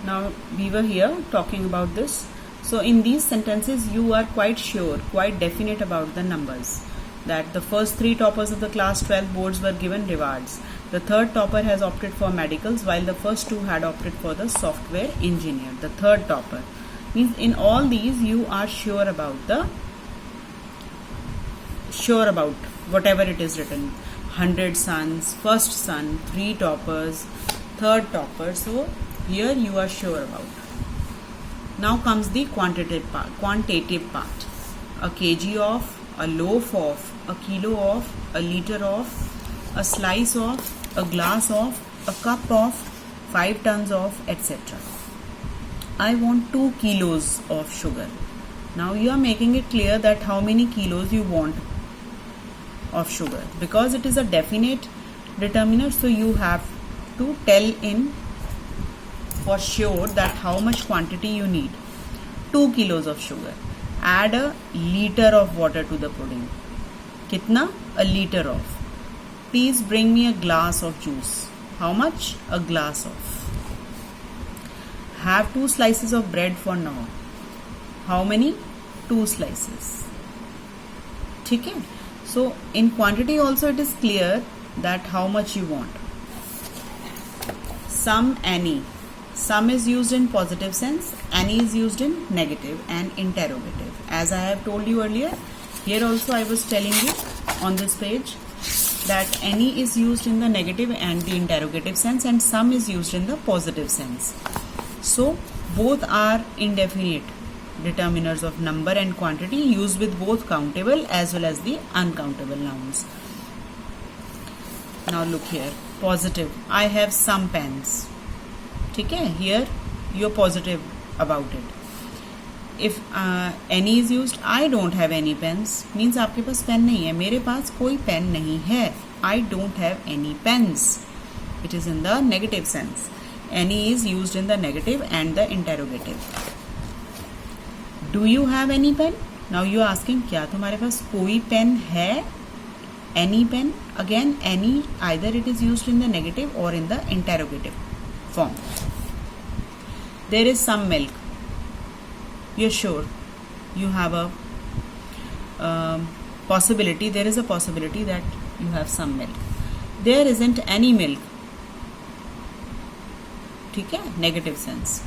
Now we were here talking about this. So in these sentences you are quite sure, quite definite about the numbers, that the first 3 toppers of the class 12 boards were given rewards. The third topper has opted for medicals while the first 2 had opted for the software engineer. The third topper means in all these you are sure about whatever it is written. 100 sons, first son, 3 toppers, third topper. So here you are sure about. Now comes the quantitative part. A kg of, a loaf of, a kilo of, a liter of, a slice of, a glass of, a cup of, 5 tons of, etc. I want 2 kilos of sugar. Now you are making it clear that how many kilos you want of sugar. Because it is a definite determiner, so you have to tell in for sure that how much quantity you need. 2 kilos of sugar. Add a liter of water to the pudding. Kitna? A liter of. Please bring me a glass of juice. How much? A glass of. Have 2 slices of bread for now. How many? 2 slices. ठीक है? So in quantity also it is clear that how much you want. Some, any. Some is used in positive sense, any is used in negative and interrogative. As I have told you earlier, here also I was telling you on this page that any is used in the negative and the interrogative sense, and some is used in the positive sense. So both are indefinite determiners of number and quantity, used with both countable as well as the uncountable nouns. Now look here, positive. I have some pens. ठीक है, here you are positive about it. If any is used, I don't have any pens, means आपके पास pen नहीं है. मेरे पास कोई pen नहीं है. I don't have any pens. It is in the negative sense. Any is used in the negative and the interrogative. Do you have any pen? Now you are asking, क्या तुम्हारे पास कोई pen है? Any pen? Again, any, either it is used in the negative or in the interrogative form. There is some milk. You're sure you have a possibility. There is a possibility that you have some milk. There isn't any milk. ठीक है? Negative sense.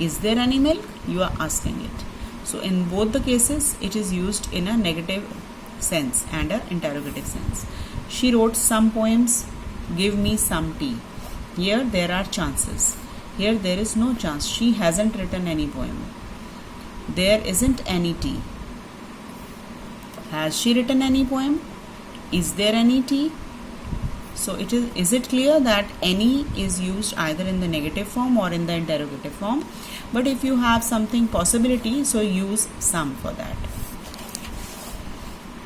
Is there any milk? You are asking it. So in both the cases, it is used in a negative sense and an interrogative sense. She wrote some poems. Give me some tea. Here there are chances. Here there is no chance. She hasn't written any poem. There isn't any tea. Has she written any poem? Is there any tea? So is it clear that any is used either in the negative form or in the interrogative form? But if you have something possibility, so use some for that.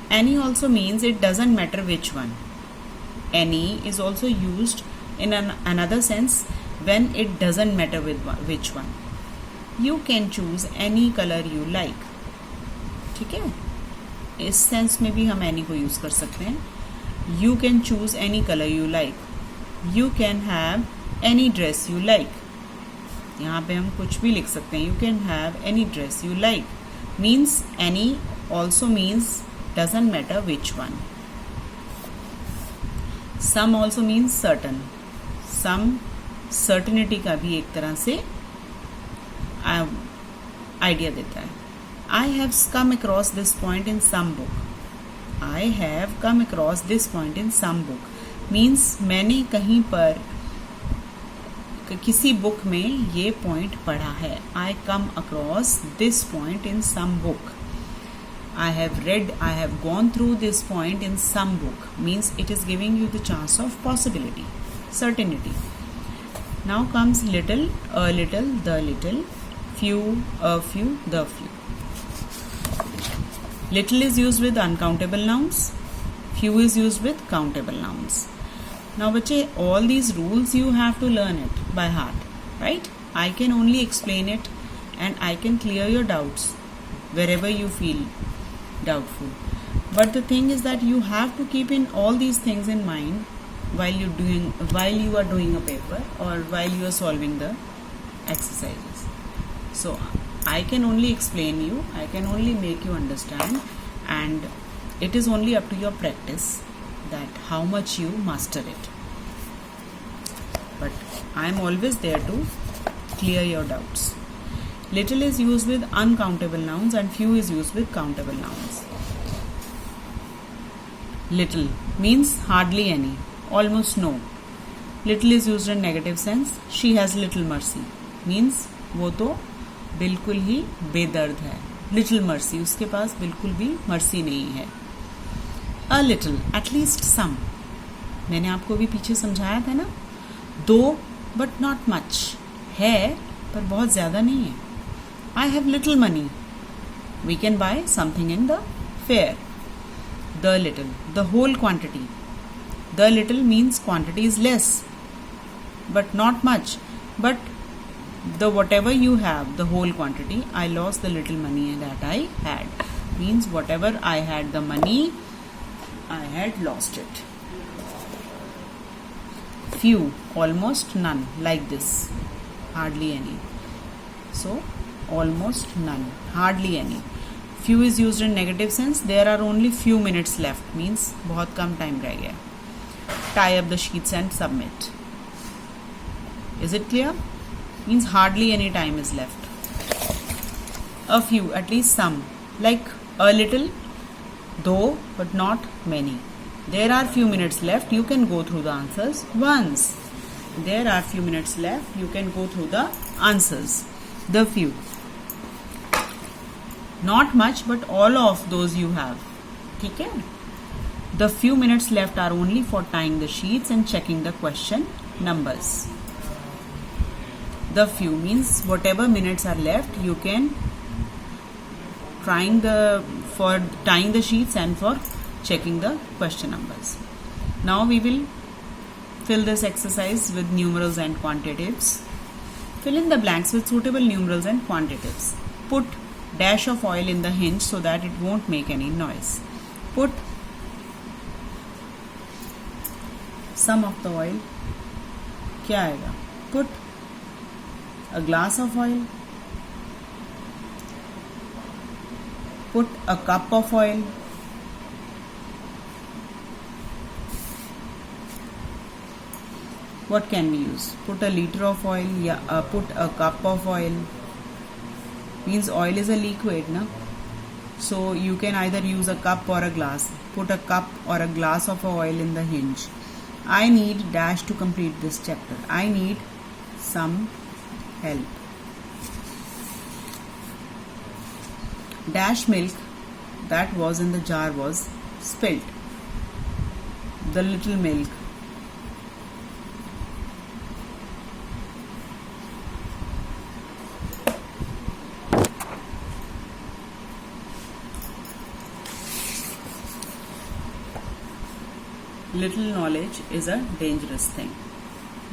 Any also means it doesn't matter which one. Any is also used in another sense when it doesn't matter which one. You can choose any color you like. ठीक है? इस sense में भी हम any को use कर सकते हैं. You can choose any color you like. You can have any dress you like. यहाँ पे हम कुछ भी लिख सकते हैं. You can have any dress you like. Means any also means doesn't matter which one. Some also means certain. Some certainty का भी एक तरह से आइडिया देता है. I have come across this point in some book. I have come across this point in some book. Means मैंने कहीं पर किसी बुक में ये पॉइंट पढ़ा है. I come across this point in some book. I have read, I have gone through this point in some book. Means it is giving you the chance of possibility, certainty. Now comes little, a little, the little, few, a few, the few. Little is used with uncountable nouns. Few is used with countable nouns. Now बच्चे, all these rules you have to learn it by heart, right? I can only explain it and I can clear your doubts wherever you feel doubtful. But the thing is that you have to keep in all these things in mind while you are doing a paper or while you are solving the exercises. So I can only explain you, I can only make you understand, and it is only up to your practice that how much you master it. But I am always there to clear your doubts. Little is used with uncountable nouns and few is used with countable nouns. Little means hardly any, almost no. Little is used in negative sense. She has little mercy means वो तो बिल्कुल ही बेदर्द है. Little mercy, उसके पास बिल्कुल भी mercy नहीं है. A little, at least some. मैंने आपको भी पीछे समझाया था ना. दो but not much. है पर बहुत ज़्यादा नहीं है. I have little money. We can buy something in the fair. The little, the whole quantity. The little means quantity is less, but not much. But the whatever you have, the whole quantity, I lost the little money that I had. Means whatever I had the money, I had lost it. Few, almost none, like this. Hardly any. So, almost none, hardly any. Few is used in negative sense. There are only few minutes left. Means बहुत कम time रह गया. Tie up the sheets and submit. Is it clear? Means hardly any time is left. A few, at least some. Like a little, though, but not many. There are few minutes left. You can go through the answers once. There are few minutes left. You can go through the answers. The few. Not much, but all of those you have. ठीक है? The few minutes left are only for tying the sheets and checking the question numbers. The few means whatever minutes are left, you can for tying the sheets and for checking the question numbers. Now we will fill this exercise with numerals and quantitatives. Fill in the blanks with suitable numerals and quantitatives. Put dash of oil in the hinge so that it won't make any noise. Put some of the oil. क्या आएगा? Put a glass of oil. Put a cup of oil. What can we use? Put a liter of oil. Yeah, put a cup of oil. Means oil is a liquid, na? So you can either use a cup or a glass. Put a cup or a glass of oil in the hinge. I need dash to complete this chapter. I need some help. Dash milk that was in the jar was spilt. The little milk. Little knowledge is a dangerous thing.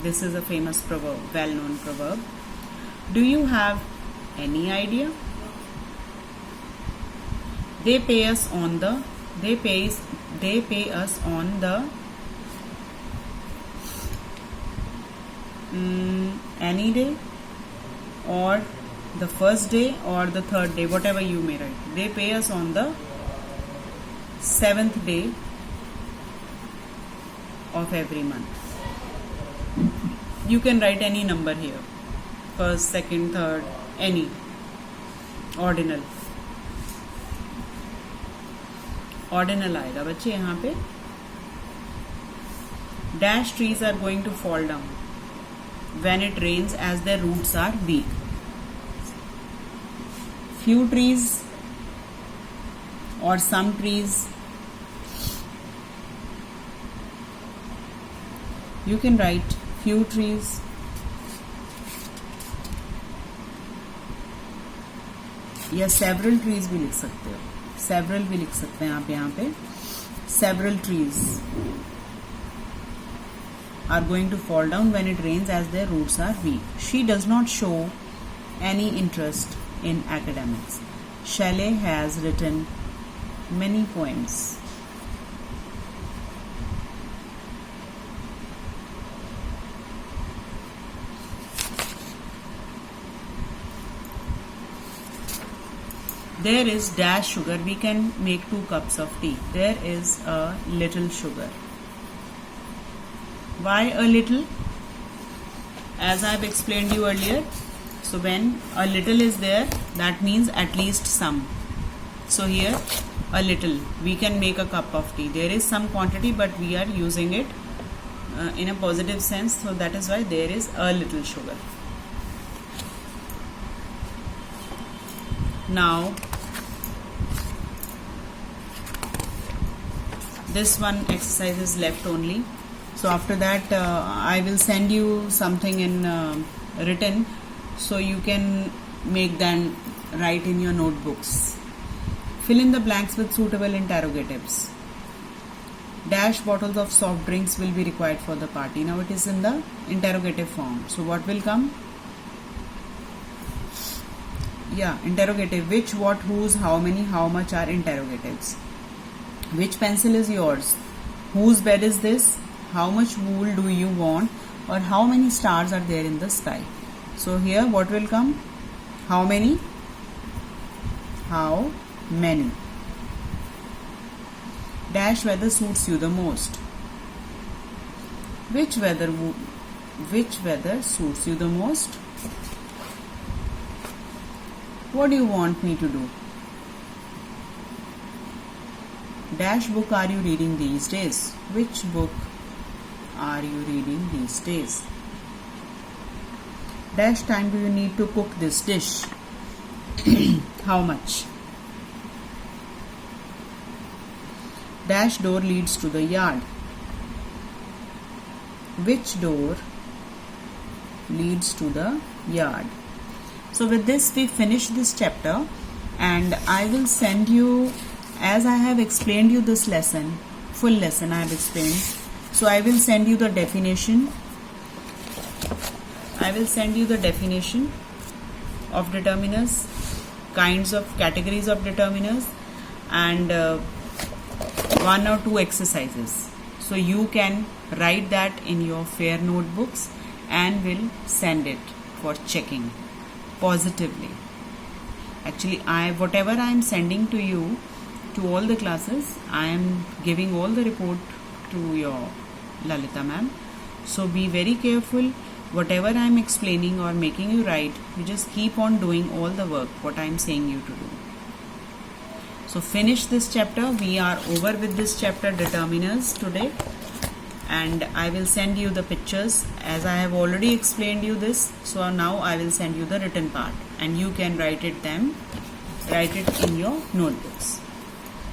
This is a famous proverb, well-known proverb. Do you have any idea? They pay us on the any day, or the first day, or the third day, whatever you may write. They pay us on the 7th day of every month. You can write any number here. First, second, third, any. Ordinal. Ordinal आएगा बच्चे यहाँ पे. Dash trees are going to fall down when it rains as their roots are weak. Few trees or some trees. You can write few trees. या several trees भी लिख सकते हो. Several भी लिख सकते हैं आप यहाँ पे. Several trees are going to fall down when it rains as their roots are weak. She does not show any interest in academics. Shelley has written many poems. there is dash sugar. We can make 2 cups of tea. There is a little sugar. Why a little? As I have explained you earlier, so when a little is there, that means at least some. So here a little, we can make a cup of tea. There is some quantity, but we are using it in a positive sense, so that is why there is a little sugar. Now this one exercise is left only. So after that I will send you something in written, so you can make them write in your notebooks. Fill in the blanks with suitable interrogatives. Dash bottles of soft drinks will be required for the party. Now it is in the interrogative form. So what will come? Yeah, interrogative. Which, what, whose, how many, how much are interrogatives. Which pencil is yours? Whose bed is this? How much wool do you want? Or how many stars are there in the sky? So here what will come? How many? How many? Dash weather suits you the most. Which weather suits you the most? What do you want me to do? Dash book are you reading these days? Which book are you reading these days? Dash time do you need to cook this dish? How much? Dash door leads to the yard. Which door leads to the yard? So with this we finish this chapter, and I will send you, as I have explained you this lesson, full lesson I have explained. So I will send you the definition. I will send you the definition of determiners, kinds of categories of determiners, and 1 or 2 exercises. So you can write that in your fair notebooks and will send it for checking positively. Actually, whatever I am sending to you, to all the classes, I am giving all the report to your Lalita ma'am. So be very careful. Whatever I am explaining or making you write, you just keep on doing all the work what I am saying you to do. So finish this chapter. We are over with this chapter, determiners, today, and I will send you the pictures as I have already explained you this. So now I will send you the written part, and you can write it in your notebooks.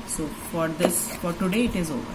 So for today it is over.